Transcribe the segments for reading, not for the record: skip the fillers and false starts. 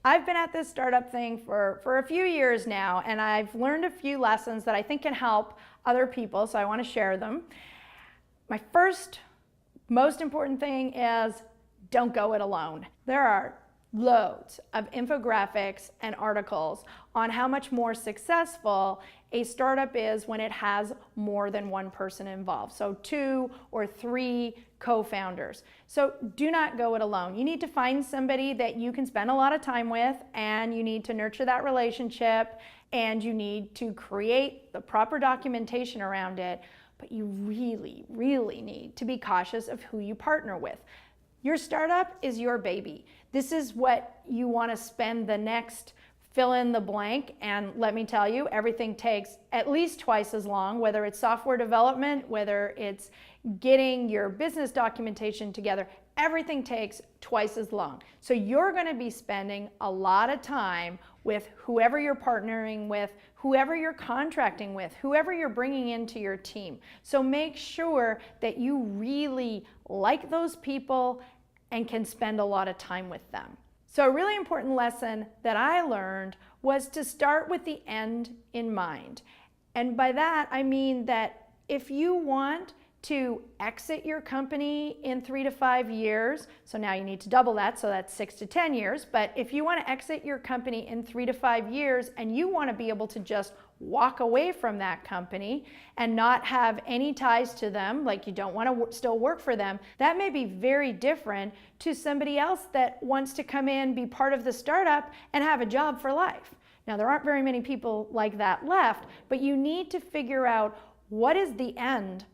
I've been at this startup thing for a few years now, and I've learned a few lessons that I think can help other people, so I want to share them. My first, most important thing is don't go it alone. There are loads of infographics and articles on how much more successful a startup is when it has more than one person involved. So 2 or 3 co-founders. So do not go it alone. You need to find somebody that you can spend a lot of time with, and you need to nurture that relationship, and you need to create the proper documentation around it. But you really, really need to be cautious of who you partner with. Your startup is your baby. This is what you want to spend the next fill in the blank, and let me tell you, everything takes at least twice as long, whether it's software development, whether it's getting your business documentation together, everything takes twice as long. So you're going to be spending a lot of time with whoever you're partnering with, whoever you're contracting with, whoever you're bringing into your team. So make sure that you really like those people and can spend a lot of time with them. So a really important lesson that I learned was to start with the end in mind. And by that, I mean that if you want to exit your company in 3 to 5 years, so now you need to double that, so that's 6 to 10 years, but if you want to exit your company in 3 to 5 years and you want to be able to just walk away from that company and not have any ties to them, like you don't want to still work for them, that may be very different to somebody else that wants to come in, be part of the startup, and have a job for life. Now, there aren't very many people like that left, but you need to figure out what is the end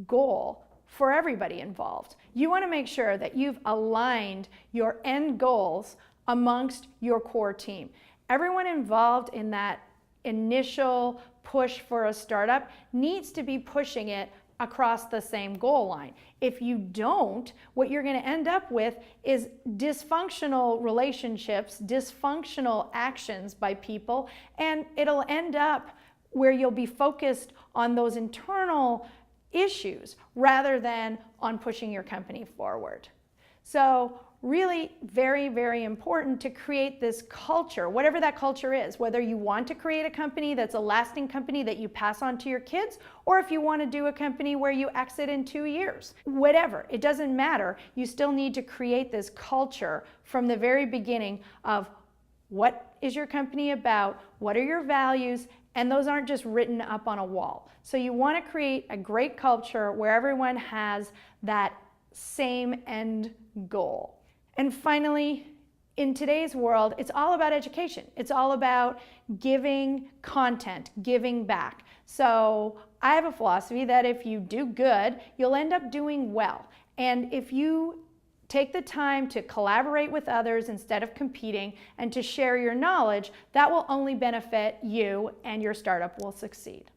goal for everybody involved. You want to make sure that you've aligned your end goals amongst your core team. Everyone involved in that initial push for a startup needs to be pushing it across the same goal line. If you don't, what you're going to end up with is dysfunctional relationships, dysfunctional actions by people, and it'll end up where you'll be focused on those internal issues rather than on pushing your company forward. So really very, very important to create this culture, whatever that culture is, whether you want to create a company that's a lasting company that you pass on to your kids, or if you want to do a company where you exit in 2 years. Whatever, it doesn't matter. You still need to create this culture from the very beginning of what is your company about, what are your values, and those aren't just written up on a wall. So you want to create a great culture where everyone has that same end goal. And finally, in today's world, it's all about education. It's all about giving content, giving back. So I have a philosophy that if you do good, you'll end up doing well. And if you take the time to collaborate with others instead of competing and to share your knowledge, that will only benefit you, and your startup will succeed.